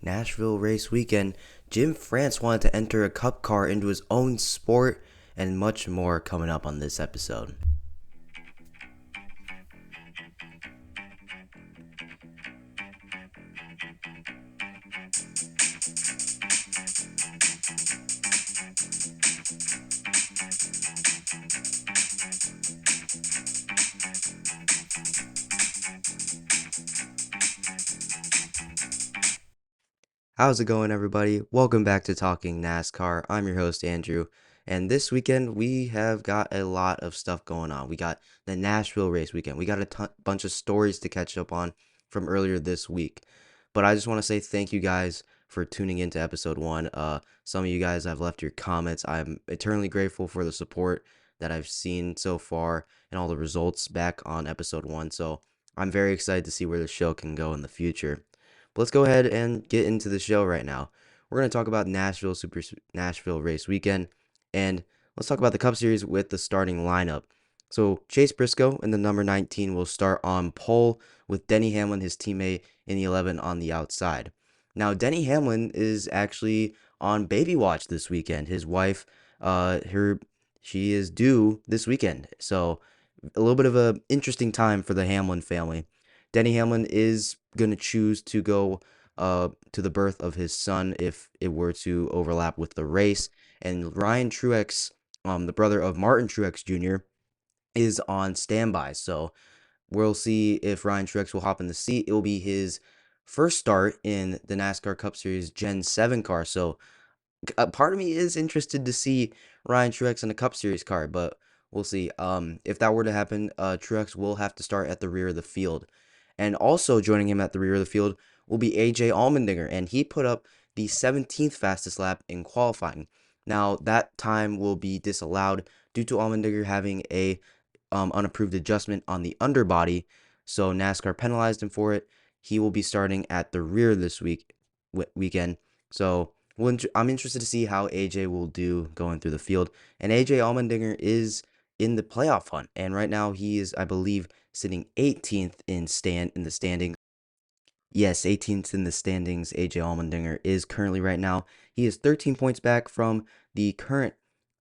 Nashville race weekend, Jim France wanted to enter a cup car into his own sport, and much more coming up on this episode. How's it going, everybody? Welcome back to Talking NASCAR. I'm your host, Andrew, and this weekend we have got a lot of stuff going on. We got the Nashville race weekend. We got a bunch of stories to catch up on from earlier this week. But I just want to say thank you guys for tuning into episode 1. Some of you guys have left your comments. I'm eternally grateful for the support that I've seen so far and all the results back on episode 1. So I'm very excited to see where the show can go in the future. But let's go ahead and get into the show right now. We're going to talk about Nashville race weekend, and let's talk about the Cup Series with the starting lineup. So Chase Briscoe in the number 19 will start on pole with Denny Hamlin, his teammate, in the 11 on the outside. Now, Denny Hamlin is actually on baby watch this weekend. His wife, she is due this weekend. So a little bit of an interesting time for the Hamlin family. Denny Hamlin is going to choose to go to the birth of his son if it were to overlap with the race. And Ryan Truex, the brother of Martin Truex Jr., is on standby. So we'll see if Ryan Truex will hop in the seat. It will be his first start in the NASCAR Cup Series Gen 7 car. So part of me is interested to see Ryan Truex in a Cup Series car, but we'll see. If that were to happen, Truex will have to start at the rear of the field. And also joining him at the rear of the field will be AJ Allmendinger, and he put up the 17th fastest lap in qualifying. Now, that time will be disallowed due to Allmendinger having a unapproved adjustment on the underbody, so NASCAR penalized him for it. He will be starting at the rear this weekend. So I'm interested to see how AJ will do going through the field. And AJ Allmendinger is in the playoff hunt, and right now he is, I believe, sitting 18th in the standings. Yes, 18th in the standings. AJ Allmendinger is currently right now. He is 13 points back from the current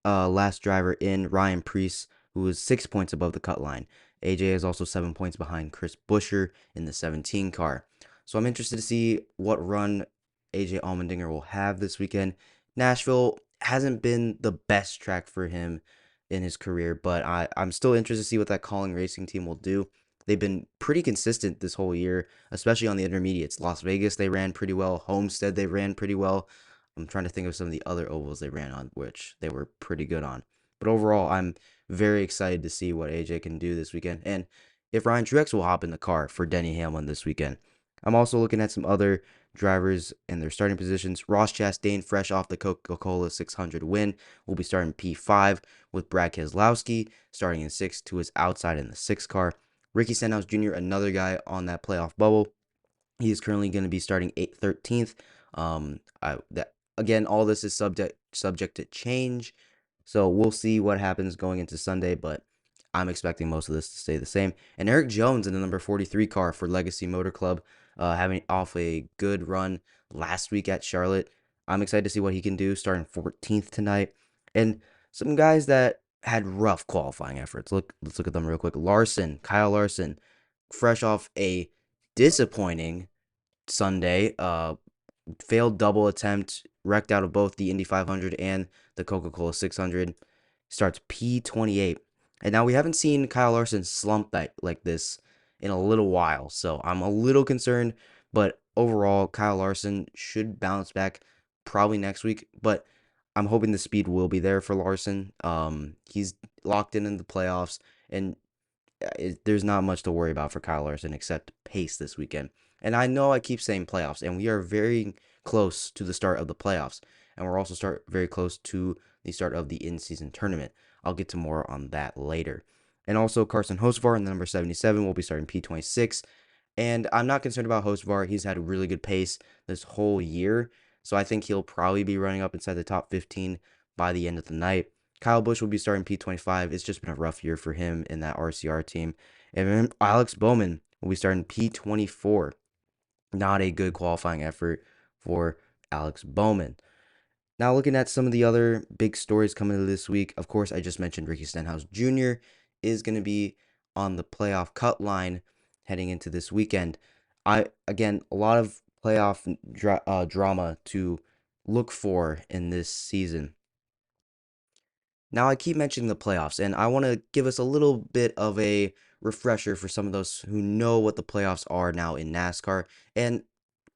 last driver in Ryan Preece, who is 6 points above the cut line. AJ is also 7 points behind Chris Buescher in the 17 car. So I'm interested to see what run AJ Allmendinger will have this weekend. Nashville hasn't been the best track for him in his career, but I'm still interested to see what that Calling Racing team will do. They've been pretty consistent this whole year, especially on the intermediates. Las Vegas, they ran pretty well. Homestead, they ran pretty well. I'm trying to think of some of the other ovals they ran on, which they were pretty good on. But overall, I'm very excited to see what AJ can do this weekend, and if Ryan Truex will hop in the car for Denny Hamlin this weekend. I'm also looking at some other drivers in their starting positions. Ross Chastain, fresh off the Coca-Cola 600 win, will be starting P5 with Brad Keselowski starting in 6th to his outside in the 6th car. Ricky Stenhouse Jr., another guy on that playoff bubble. He is currently going to be starting 13th. Again, all this is subject to change, so we'll see what happens going into Sunday, but I'm expecting most of this to stay the same. And Eric Jones in the number 43 car for Legacy Motor Club, having off a good run last week at Charlotte. I'm excited to see what he can do starting 14th tonight. And some guys that had rough qualifying efforts. Let's look at them real quick. Kyle Larson, fresh off a disappointing Sunday, failed double attempt, wrecked out of both the Indy 500 and the Coca-Cola 600, starts P28. And now we haven't seen Kyle Larson slump like this in a little while, so I'm a little concerned, but overall, Kyle Larson should bounce back probably next week, but I'm hoping the speed will be there for Larson. He's locked in the playoffs, and there's not much to worry about for Kyle Larson except pace this weekend. And I know I keep saying playoffs, and we are very close to the start of the playoffs, and we're also very close to the start of the in-season tournament. I'll get to more on that later. And also Carson Hocevar in the number 77 will be starting P26. And I'm not concerned about Hocevar. He's had a really good pace this whole year, so I think he'll probably be running up inside the top 15 by the end of the night. Kyle Busch will be starting P25. It's just been a rough year for him in that RCR team. And then Alex Bowman will be starting P24. Not a good qualifying effort for Alex Bowman. Now, looking at some of the other big stories coming into this week, of course, I just mentioned Ricky Stenhouse Jr. is going to be on the playoff cut line heading into this weekend. Again, a lot of playoff drama to look for in this season. Now, I keep mentioning the playoffs, and I want to give us a little bit of a refresher for some of those who know what the playoffs are now in NASCAR and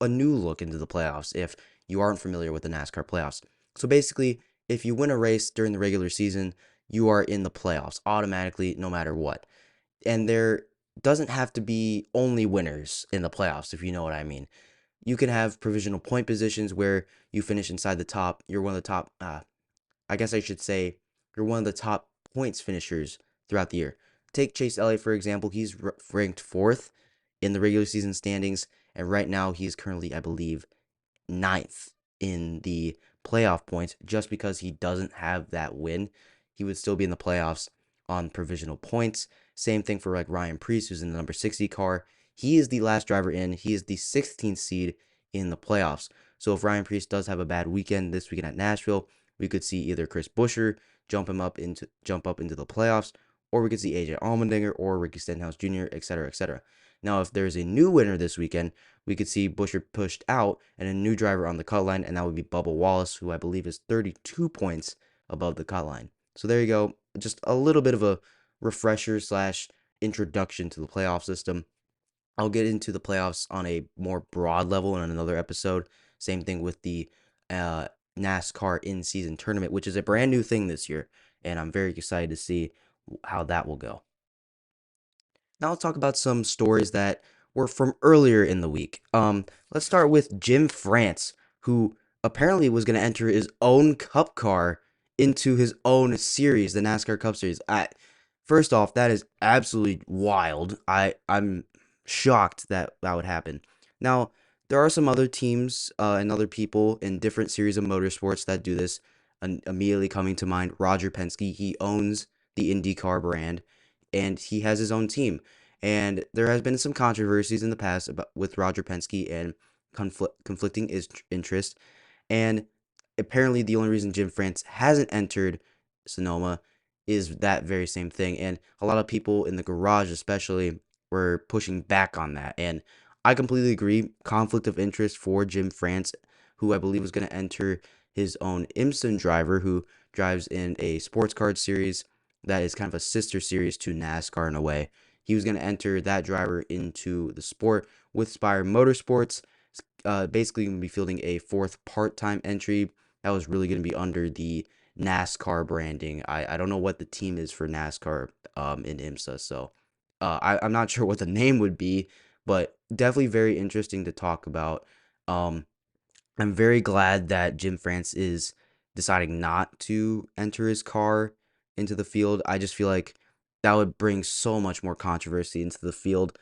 a new look into the playoffs if you aren't familiar with the NASCAR playoffs. So basically, if you win a race during the regular season, you are in the playoffs automatically no matter what. And there doesn't have to be only winners in the playoffs, if you know what I mean. You can have provisional point positions where you finish inside the top. You're one of the top I guess I should say you're one of the top points finishers throughout the year. Take Chase Elliott, for example. He's ranked fourth in the regular season standings, and right now he's currently, I believe, ninth in the playoff points. Just because he doesn't have that win, he would still be in the playoffs on provisional points. Same thing for like Ryan Preece, who's in the number 60 car. He is the last driver in. He is the 16th seed in the playoffs. So if Ryan Preece does have a bad weekend this weekend at Nashville, we could see either Chris Buescher jump up into the playoffs, or we could see AJ Allmendinger or Ricky Stenhouse Jr., etc., etc. Now, if there's a new winner this weekend, we could see Buescher pushed out and a new driver on the cut line, and that would be Bubba Wallace, who I believe is 32 points above the cut line. So there you go. Just a little bit of a refresher slash introduction to the playoff system. I'll get into the playoffs on a more broad level in another episode. Same thing with the uh, NASCAR in-season tournament, which is a brand new thing this year, and I'm very excited to see how that will go. Now let's talk about some stories that were from earlier in the week. Let's start with Jim France, who apparently was going to enter his own Cup car into his own series, the NASCAR Cup Series. First off, that is absolutely wild. I'm shocked that that would happen. Now there are some other teams and other people in different series of motorsports that do this. And immediately coming to mind, Roger Penske. He owns the IndyCar brand, and he has his own team. And there has been some controversies in the past about with Roger Penske and conflicting interest. And apparently, the only reason Jim France hasn't entered Sonoma is that very same thing. And a lot of people in the garage, especially, were pushing back on that. And I completely agree. Conflict of interest for Jim France, who I believe was going to enter his own IMSA driver, who drives in a sports card series that is kind of a sister series to NASCAR in a way. He was going to enter that driver into the sport with Spire Motorsports. Basically, going to be fielding a fourth part-time entry that was really going to be under the NASCAR branding. I don't know what the team is for NASCAR in IMSA, so I'm not sure what the name would be, but definitely very interesting to talk about. Um, I'm very glad that Jim France is deciding not to enter his car into the field. I just feel like that would bring so much more controversy into the field.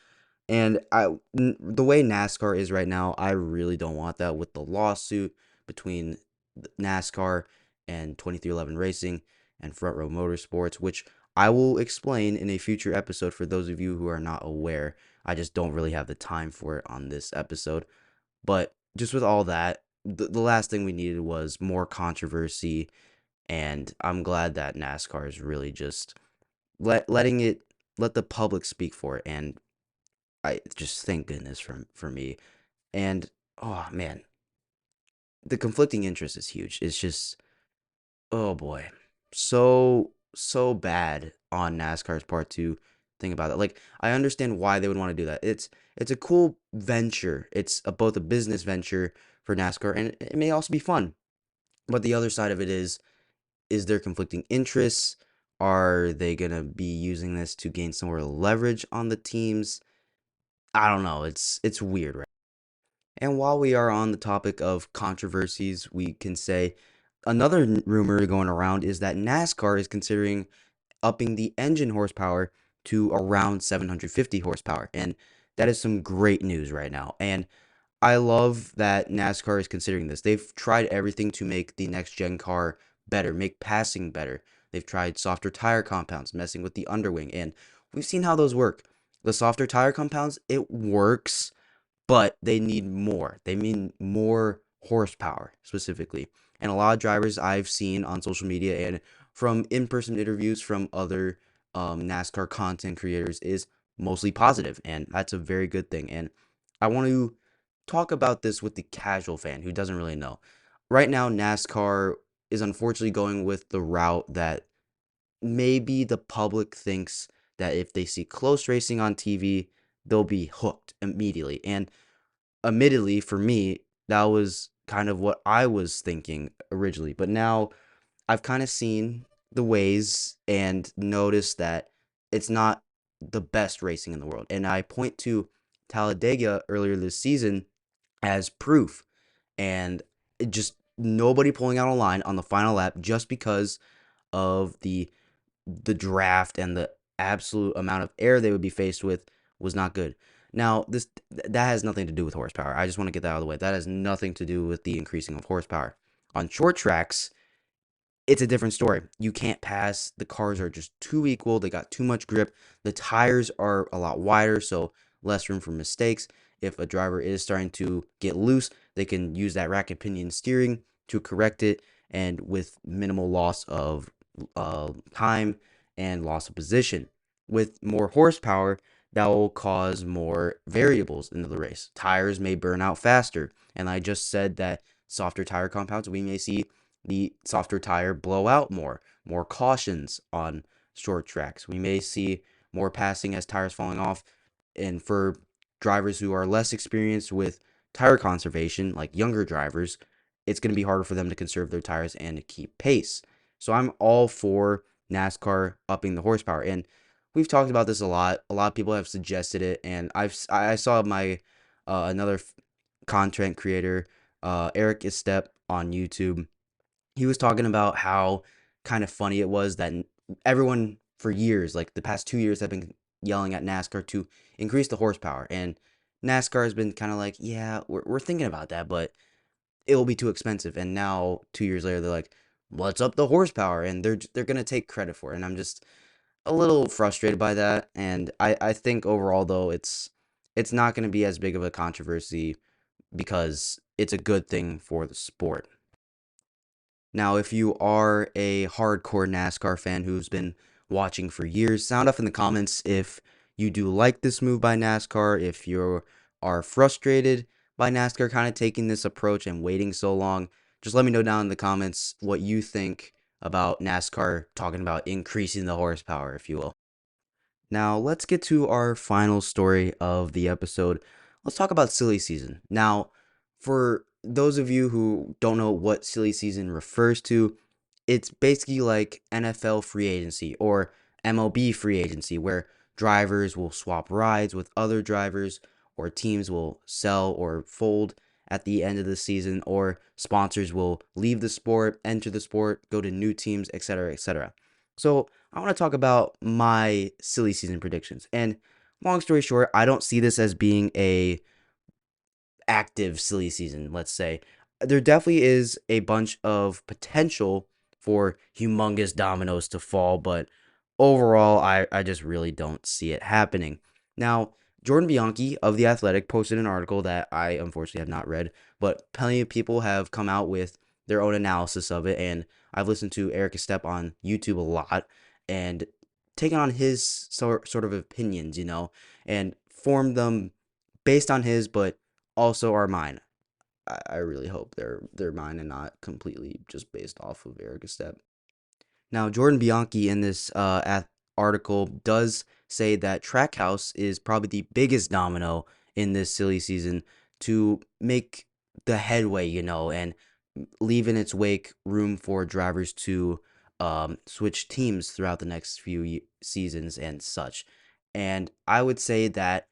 And the way NASCAR is right now, I really don't want that with the lawsuit between NASCAR and 2311 Racing and Front Row Motorsports, which I will explain in a future episode for those of you who are not aware. I just don't really have the time for it on this episode. But just with all that, the last thing we needed was more controversy, and I'm glad that NASCAR is really just letting it let the public speak for it, and I just thank goodness for me. And oh man, the conflicting interest is huge. It's just oh boy, so bad on NASCAR's part to think about that. Like I understand why they would want to do that. It's a cool venture. It's both a business venture for NASCAR, and it may also be fun. But the other side of it is there conflicting interests? Are they gonna be using this to gain some sort of leverage on the teams? I don't know. It's weird, right? And while we are on the topic of controversies, we can say another rumor going around is that NASCAR is considering upping the engine horsepower to around 750 horsepower. And that is some great news right now. And I love that NASCAR is considering this. They've tried everything to make the next gen car better, make passing better. They've tried softer tire compounds, messing with the underwing, and we've seen how those work. The softer tire compounds, it works, but they need more. They need more horsepower specifically. And a lot of drivers I've seen on social media and from in-person interviews from other NASCAR content creators is mostly positive, and that's a very good thing. And I want to talk about this with the casual fan who doesn't really know. Right now, NASCAR is unfortunately going with the route that maybe the public thinks that if they see close racing on TV, they'll be hooked immediately. And admittedly, for me, that was kind of what I was thinking originally. But now I've kind of seen the ways and noticed that it's not the best racing in the world. And I point to Talladega earlier this season as proof. And it just nobody pulling out a line on the final lap just because of the draft and the absolute amount of air they would be faced with was not good. Now, that has nothing to do with horsepower. I just want to get that out of the way. That has nothing to do with the increasing of horsepower. On short tracks, it's a different story. You can't pass. The cars are just too equal. They got too much grip. The tires are a lot wider, so less room for mistakes. If a driver is starting to get loose, they can use that racket pinion steering to correct it, and with minimal loss of time and loss of position. With more horsepower, that will cause more variables into the race. Tires may burn out faster, and I just said that softer tire compounds, we may see the softer tire blow out more cautions on short tracks. We may see more passing as tires falling off. And for drivers who are less experienced with tire conservation, like younger drivers, it's going to be harder for them to conserve their tires and to keep pace. So I'm all for NASCAR upping the horsepower. And we've talked about this a lot. A lot of people have suggested it, and I saw my another content creator, Eric Estep on YouTube. He was talking about how kind of funny it was that everyone for years, like the past 2 years, have been yelling at NASCAR to increase the horsepower. And NASCAR has been kind of like, yeah, we're thinking about that, but it will be too expensive. And now 2 years later, they're like, let's up the horsepower, and they're gonna take credit for it. And I'm just a little frustrated by that. And I think overall though, it's not gonna be as big of a controversy because it's a good thing for the sport. Now, if you are a hardcore NASCAR fan who's been watching for years, sound off in the comments if you do like this move by NASCAR, if you are frustrated by NASCAR kind of taking this approach and waiting so long. Just let me know down in the comments what you think about NASCAR talking about increasing the horsepower, if you will. Now, let's get to our final story of the episode. Let's talk about silly season. Now, for those of you who don't know what silly season refers to, it's basically like NFL free agency or MLB free agency, where drivers will swap rides with other drivers, or teams will sell or fold at the end of the season, or sponsors will leave the sport, enter the sport, go to new teams, etc., etc. So, I want to talk about my silly season predictions. And long story short, I don't see this as being a active silly season, let's say. There definitely is a bunch of potential for humongous dominoes to fall, but overall, I just really don't see it happening. Now, Jordan Bianchi of The Athletic posted an article that I unfortunately have not read, but plenty of people have come out with their own analysis of it, and I've listened to Eric Estep on YouTube a lot and taken on his sort of opinions, and formed them based on his, but also are mine. I really hope they're mine and not completely just based off of Eric Step. Now, Jordan Bianchi in this article does say that Trackhouse is probably the biggest domino in this silly season to make the headway, and leave in its wake room for drivers to switch teams throughout the next few seasons and such. And I would say that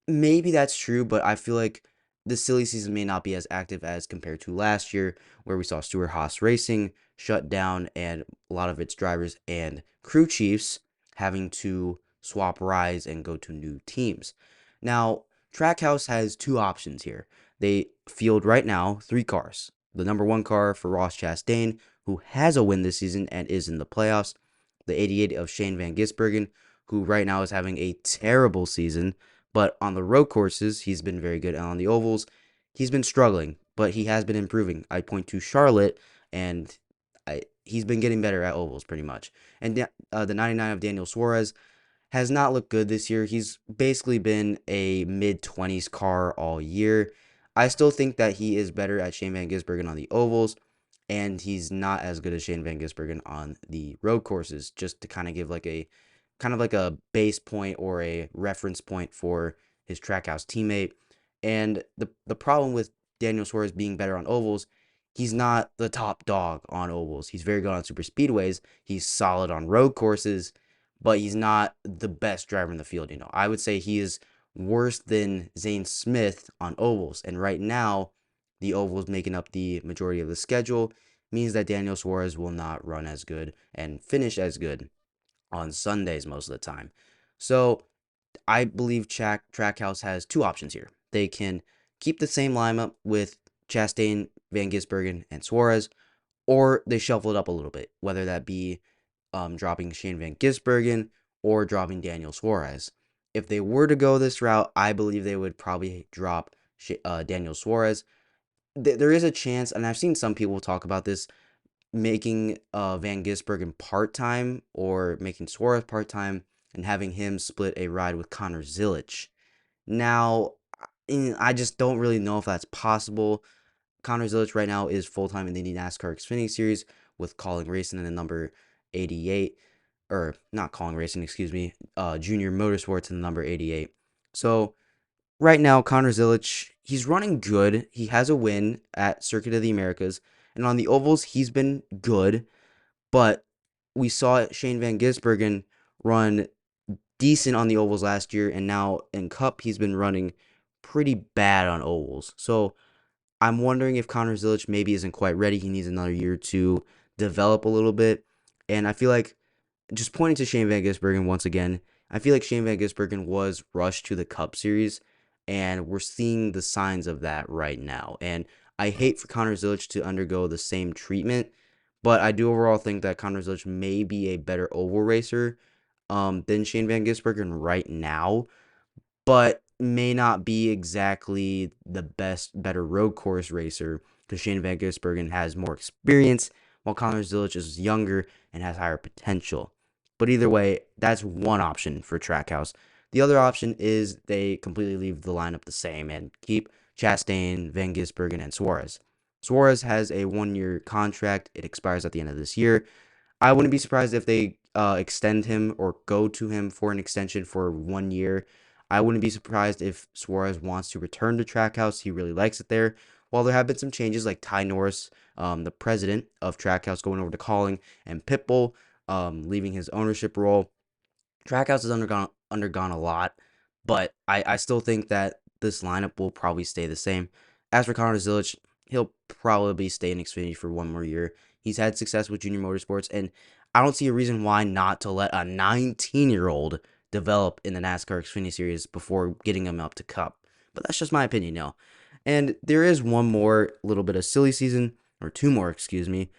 maybe that's true, but I feel like the silly season may not be as active as compared to last year, where we saw Stewart Haas Racing shut down and a lot of its drivers and crew chiefs having to swap rides and go to new teams. Now, Trackhouse has two options here. They field right now 3 cars. The number 1 car for Ross Chastain, who has a win this season and is in the playoffs. The 88 of Shane Van Gisbergen, who right now is having a terrible season, but on the road courses, he's been very good. And on the ovals, he's been struggling. but he has been improving. I point to Charlotte, and he's been getting better at ovals pretty much. And the 99 of Daniel Suarez has not looked good this year. He's basically been a mid 20s car all year. I still think that he is better at Shane Van Gisbergen on the ovals, and he's not as good as Shane Van Gisbergen on the road courses. Just to kind of give like a base point or a reference point for his Trackhouse teammate. And the problem with Daniel Suarez being better on ovals, he's not the top dog on ovals. He's very good on super speedways. He's solid on road courses, but he's not the best driver in the field. I would say he is worse than Zane Smith on ovals. And right now, the ovals making up the majority of the schedule means that Daniel Suarez will not run as good and finish as good on Sundays most of the time. So I believe Trackhouse has two options here. They can keep the same lineup with Chastain, Van Gisbergen, and Suarez, or they shuffle it up a little bit, whether that be dropping Shane Van Gisbergen or dropping Daniel Suarez. If they were to go this route, I believe they would probably drop Daniel Suarez. There is a chance, and I've seen some people talk about this, making Van Gisbergen part-time or making Suarez part-time and having him split a ride with Connor Zilisch. Now, I just don't really know if that's possible. Connor Zilisch right now is full-time in the NASCAR Xfinity Series with Calling Racing in the number 88, or not Calling Racing, excuse me, Junior Motorsports in the number 88. So right now, Connor Zilisch, he's running good. He has a win at Circuit of the Americas, and on the ovals, he's been good, but we saw Shane Van Gisbergen run decent on the ovals last year, and now in Cup, he's been running pretty bad on ovals. So I'm wondering if Connor Zilisch maybe isn't quite ready. He needs another year to develop a little bit. And I feel like, just pointing to Shane Van Gisbergen once again, I feel like Shane Van Gisbergen was rushed to the Cup Series, and we're seeing the signs of that right now. And I hate for Connor Zilisch to undergo the same treatment, but I do overall think that Connor Zilisch may be a better oval racer than Shane Van Gisbergen right now, but may not be exactly the better road course racer because Shane Van Gisbergen has more experience, while Connor Zilisch is younger and has higher potential. But either way, that's one option for Trackhouse. The other option is they completely leave the lineup the same and keep Chastain, Van Gisbergen, and Suarez. Suarez has a 1-year contract. It expires at the end of this year. I wouldn't be surprised if they extend him or go to him for an extension for 1 year. I wouldn't be surprised if Suarez wants to return to Trackhouse. He really likes it there. While there have been some changes like Ty Norris, the president of Trackhouse, going over to Calling, and Pitbull leaving his ownership role, Trackhouse has undergone a lot, but I still think that this lineup will probably stay the same. As for Connor Zilisch, he'll probably stay in Xfinity for 1 more year. He's had success with Junior Motorsports, and I don't see a reason why not to let a 19-year-old develop in the NASCAR Xfinity Series before getting him up to Cup. But that's just my opinion, now. And there is one more little bit of silly season, or two more, excuse me.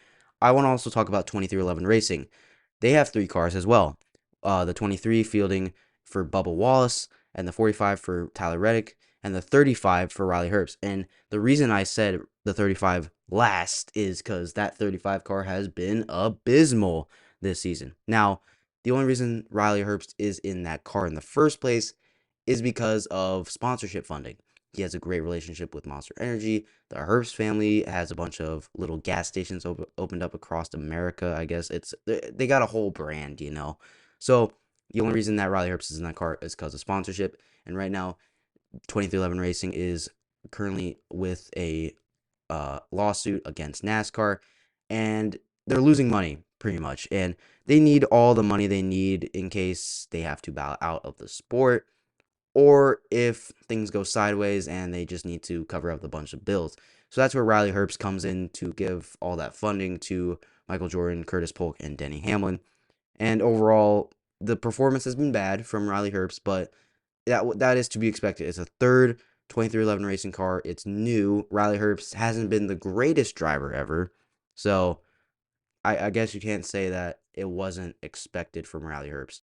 I want to also talk about 2311 Racing. They have 3 cars as well. The 23 fielding for Bubba Wallace, and the 45 for Tyler Reddick, and the 35 for Riley Herbst. And the reason I said the 35 last is because that 35 car has been abysmal this season. Now, the only reason Riley Herbst is in that car in the first place is because of sponsorship funding. He has a great relationship with Monster Energy. The Herbst family has a bunch of little gas stations opened up across America. I guess they got a whole brand. So the only reason that Riley Herbst is in that car is because of sponsorship. And right now, 2311 Racing is currently with a lawsuit against NASCAR, and they're losing money pretty much. And they need all the money they need in case they have to bow out of the sport, or if things go sideways and they just need to cover up a bunch of bills. So that's where Riley Herbst comes in to give all that funding to Michael Jordan, Curtis Polk, and Denny Hamlin. And overall, the performance has been bad from Riley Herbst, but that is to be expected. It's a third 2311 racing car. It's new. Riley Herbst hasn't been the greatest driver ever, so I guess you can't say that it wasn't expected from Riley Herbst.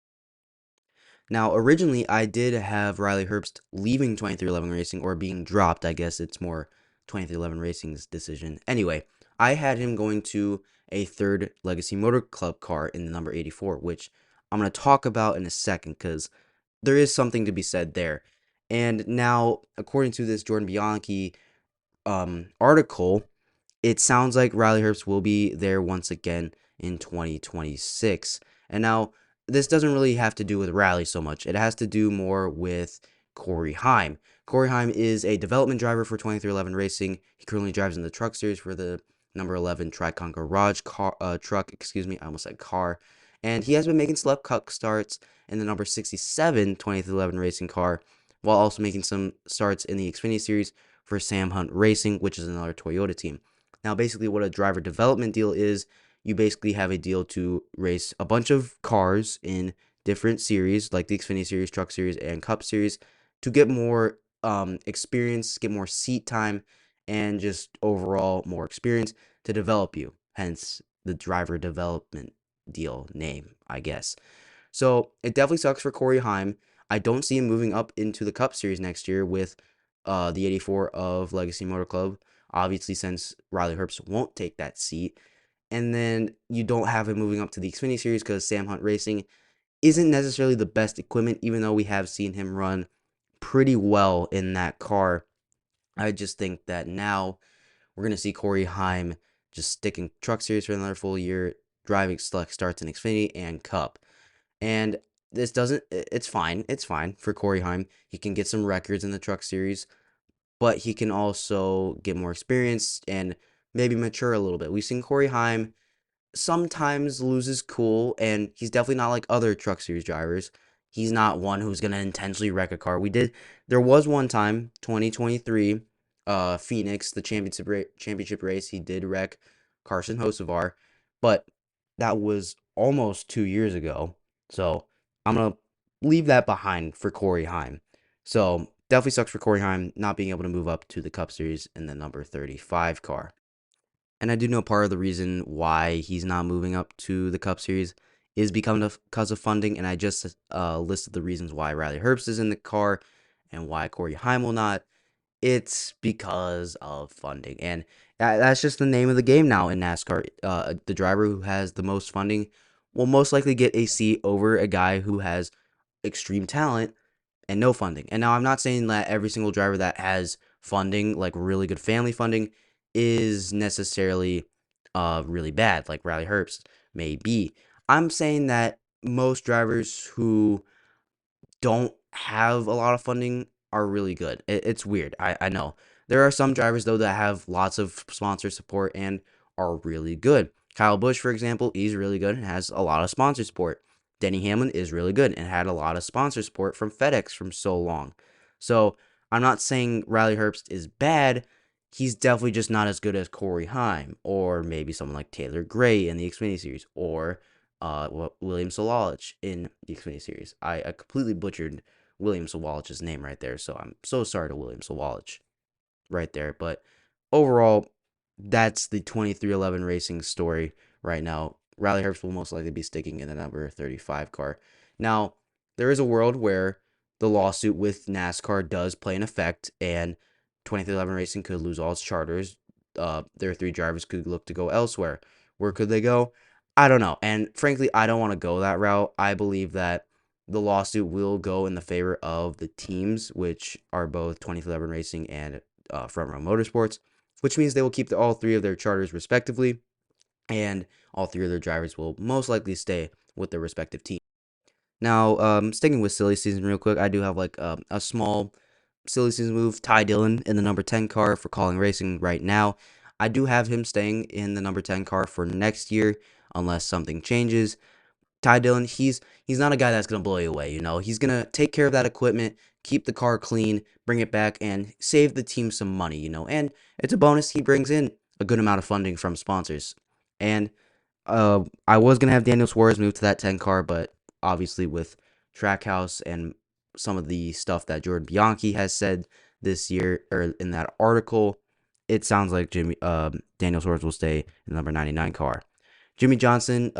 Now, originally, I did have Riley Herbst leaving 2311 Racing, or being dropped. I guess it's more 2311 Racing's decision. Anyway, I had him going to a third Legacy Motor Club car in the number 84, which I'm going to talk about in a second because there is something to be said there. And now, according to this Jordan Bianchi article, it sounds like Riley Herbst will be there once again in 2026. And now, this doesn't really have to do with Riley so much. It has to do more with Corey Heim. Corey Heim is a development driver for 2311 Racing. He currently drives in the truck series for the number 11 Tricon Garage truck. Excuse me, I almost said car. And he has been making select cup starts in the number 67 2311 Racing car, while also making some starts in the Xfinity Series for Sam Hunt Racing, which is another Toyota team. Now, basically, what a driver development deal is, you basically have a deal to race a bunch of cars in different series, like the Xfinity Series, Truck Series, and Cup Series, to get more experience, get more seat time, and just overall more experience to develop you. Hence, the driver development deal name, I guess. So it definitely sucks for Corey Heim. I don't see him moving up into the Cup Series next year with the 84 of Legacy Motor Club. Obviously, since Riley Herbst won't take that seat. And then you don't have him moving up to the Xfinity Series because Sam Hunt Racing isn't necessarily the best equipment, even though we have seen him run pretty well in that car. I just think that now we're going to see Corey Heim just sticking Truck Series for another full year, driving select starts in Xfinity and Cup. And this doesn't, it's fine. It's fine for Corey Heim. He can get some records in the Truck Series, but he can also get more experience and maybe mature a little bit. We've seen Corey Heim sometimes loses cool, and he's definitely not like other Truck Series drivers. He's not one who's gonna intentionally wreck a car. There was one time, 2023, Phoenix, the championship race, he did wreck Carson Hocevar, but that was almost 2 years ago. So I'm gonna leave that behind for Corey Heim. So definitely sucks for Corey Heim not being able to move up to the Cup Series in the number 35 car. And I do know part of the reason why he's not moving up to the Cup Series is because of funding. And I just listed the reasons why Riley Herbst is in the car and why Corey Heim will not. It's because of funding. And that's just the name of the game now in NASCAR. The driver who has the most funding will most likely get a seat over a guy who has extreme talent and no funding. And now I'm not saying that every single driver that has funding, like really good family funding, is necessarily really bad, like Riley Herbst may be. I'm saying that most drivers who don't have a lot of funding are really good. It's weird. I know. There are some drivers, though, that have lots of sponsor support and are really good. Kyle Busch, for example, he's really good and has a lot of sponsor support. Denny Hamlin is really good and had a lot of sponsor support from FedEx from so long. So I'm not saying Riley Herbst is bad. He's definitely just not as good as Corey Heim or maybe someone like Taylor Gray in the Xfinity Series or William Sawalich in the Xfinity Series. I completely butchered William Sawalich's name right there, so I'm so sorry to William Sawalich right there. But overall, that's the 2311 Racing story right now. Riley Herbst will most likely be sticking in the number 35 car. Now, there is a world where the lawsuit with NASCAR does play an effect, and 2311 Racing could lose all its charters. Their three drivers could look to go elsewhere. Where could they go? I don't know. And frankly, I don't want to go that route. I believe that the lawsuit will go in the favor of the teams, which are both 2311 Racing and Front Row Motorsports, which means they will keep all three of their charters respectively, and all three of their drivers will most likely stay with their respective teams. Now, sticking with silly season real quick, I do have like a small silly season move. Ty Dillon in the number 10 car for Calling Racing right now. I do have him staying in the number 10 car for next year unless something changes. Ty Dillon, he's not a guy that's gonna blow you away. He's gonna take care of that equipment, keep the car clean, bring it back, and save the team some money. And it's a bonus. He brings in a good amount of funding from sponsors. And I was gonna have Daniel Suarez move to that 10 car, but obviously with Trackhouse and some of the stuff that Jordan Bianchi has said this year or in that article, it sounds like Daniel Suarez will stay in the number 99 car. Jimmy Johnson,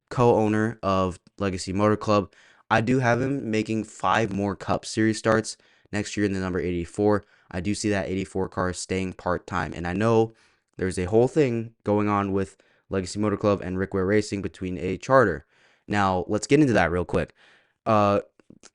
co-owner of Legacy Motor Club, I do have him making 5 more Cup Series starts next year in the number 84. I do see that 84 car staying part-time. And I know there's a whole thing going on with Legacy Motor Club and Rick Ware Racing between a charter. Now, let's get into that real quick. Uh,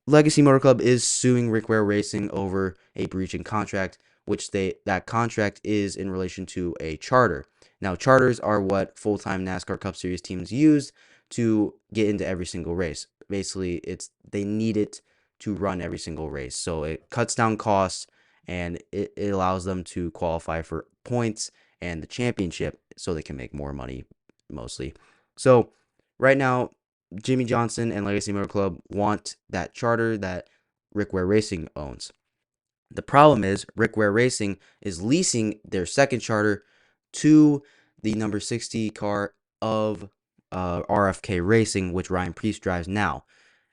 Legacy Motor Club is suing Rick Ware Racing over a breach in contract, which that contract is in relation to a charter. Now, charters are what full-time NASCAR Cup Series teams use to get into every single race. Basically, they need it to run every single race. So it cuts down costs and it allows them to qualify for points and the championship so they can make more money mostly. So right now, Jimmy Johnson and Legacy Motor Club want that charter that Rick Ware Racing owns. The problem is Rick Ware Racing is leasing their second charter to the number 60 car of RFK Racing, which Ryan Preece drives now.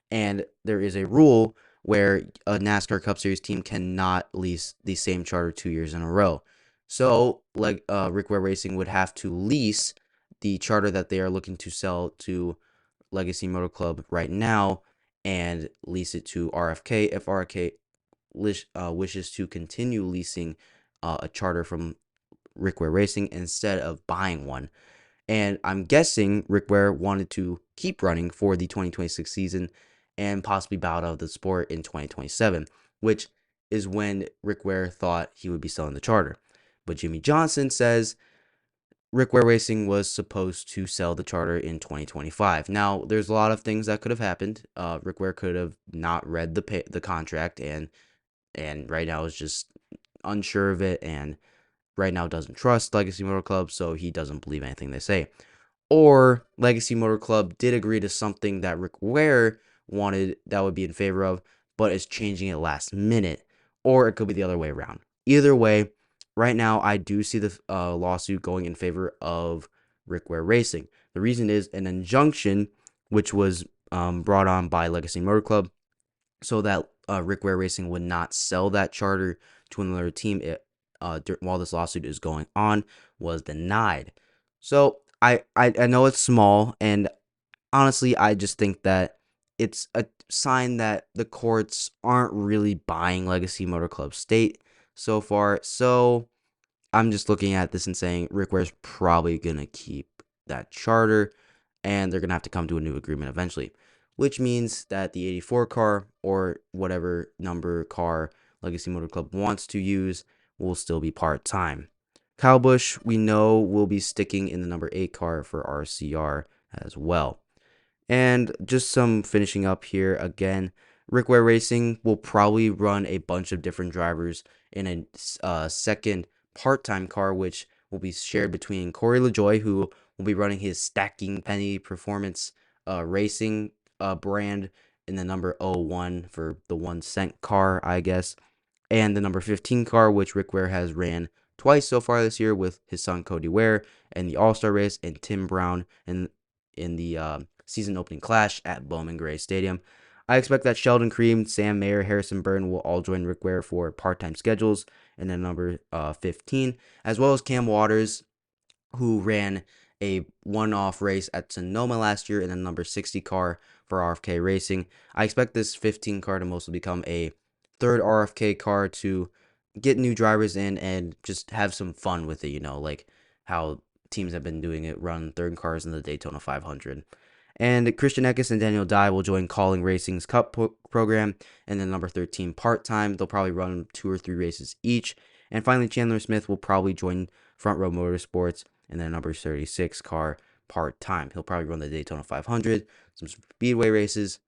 And there is a rule where a NASCAR Cup Series team cannot lease the same charter 2 years in a row. So, like Rick Ware Racing would have to lease the charter that they are looking to sell to Legacy Motor Club right now and lease it to RFK if RFK wishes to continue leasing a charter from Rick Ware Racing instead of buying one. And I'm guessing Rick Ware wanted to keep running for the 2026 season and possibly bow out of the sport in 2027, which is when Rick Ware thought he would be selling the charter. But Jimmy Johnson says Rick Ware Racing was supposed to sell the charter in 2025. Now, there's a lot of things that could have happened. Rick Ware could have not read the contract and right now is just unsure of it and right now doesn't trust Legacy Motor Club, so he doesn't believe anything they say. Or Legacy Motor Club did agree to something that Rick Ware wanted that would be in favor of, but is changing it last minute. Or it could be the other way around. Either way, right now I do see the lawsuit going in favor of Rick Ware Racing. The reason is an injunction which was brought on by Legacy Motor Club so that Rick Ware Racing would not sell that charter to another team while this lawsuit is going on was denied. So I know it's small, and honestly, I just think that it's a sign that the courts aren't really buying Legacy Motor Club State so far. So I'm just looking at this and saying Rick Ware's probably going to keep that charter and they're going to have to come to a new agreement eventually, which means that the 84 car or whatever number car Legacy Motor Club wants to use will still be part-time. Kyle Busch, we know, will be sticking in the number 8 car for RCR as well. And just some finishing up here again. Rick Ware Racing will probably run a bunch of different drivers in a second part-time car, which will be shared between Corey LaJoie, who will be running his Stacking Penny Performance Racing brand in the number 01 for the 1 cent car, I guess, and the number 15 car, which Rick Ware has ran twice so far this year with his son Cody Ware and the All-Star race and Tim Brown in the season opening clash at Bowman Gray Stadium. I expect that Sheldon Cream, Sam Mayer, Harrison Byrne will all join Rick Ware for part-time schedules in the number 15, as well as Cam Waters, who ran a one-off race at Sonoma last year in the number 60 car for RFK Racing. I expect this 15 car to mostly become a third RFK car to get new drivers in and just have some fun with it, like how teams have been doing it, run third cars in the Daytona 500. And Christian Eckes and Daniel Dye will join Calling Racing's Cup program and then number 13 part-time. They'll probably run 2 or 3 races each. And finally, Chandler Smith will probably join Front Row Motorsports and then number 36 car part-time. He'll probably run the Daytona 500, some speedway races,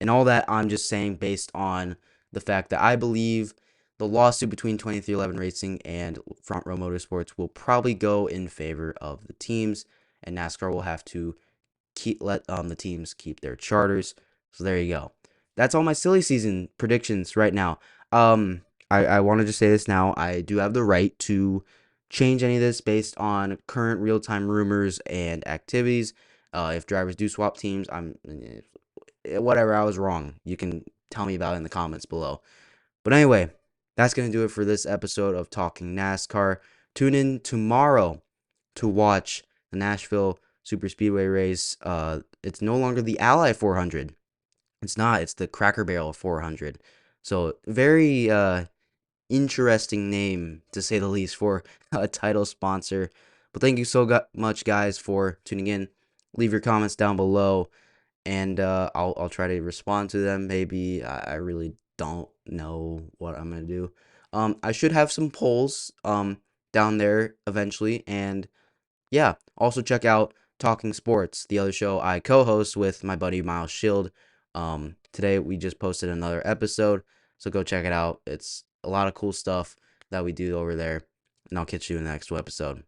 and all that. I'm just saying based on the fact that I believe the lawsuit between 2311 Racing and Front Row Motorsports will probably go in favor of the teams, and NASCAR will have to let the teams keep their charters. So there you go. That's all my silly season predictions right now. I want to just say this now. I do have the right to change any of this based on current real-time rumors and activities. If drivers do swap teams, whatever, I was wrong. You can tell me about it in the comments below. But anyway, that's going to do it for this episode of Talking NASCAR. Tune in tomorrow to watch the Nashville Super Speedway race. It's no longer the Ally 400. It's not. It's the Cracker Barrel 400. So very interesting name, to say the least, for a title sponsor. But thank you so much, guys, for tuning in. Leave your comments down below, and I'll try to respond to them. Maybe I really don't know what I'm gonna do. I should have some polls down there eventually, and yeah, also check out Talking Sports, the other show I co-host with my buddy Miles Shield. Today we just posted another episode, so go check it out. It's a lot of cool stuff that we do over there, and I'll catch you in the next episode.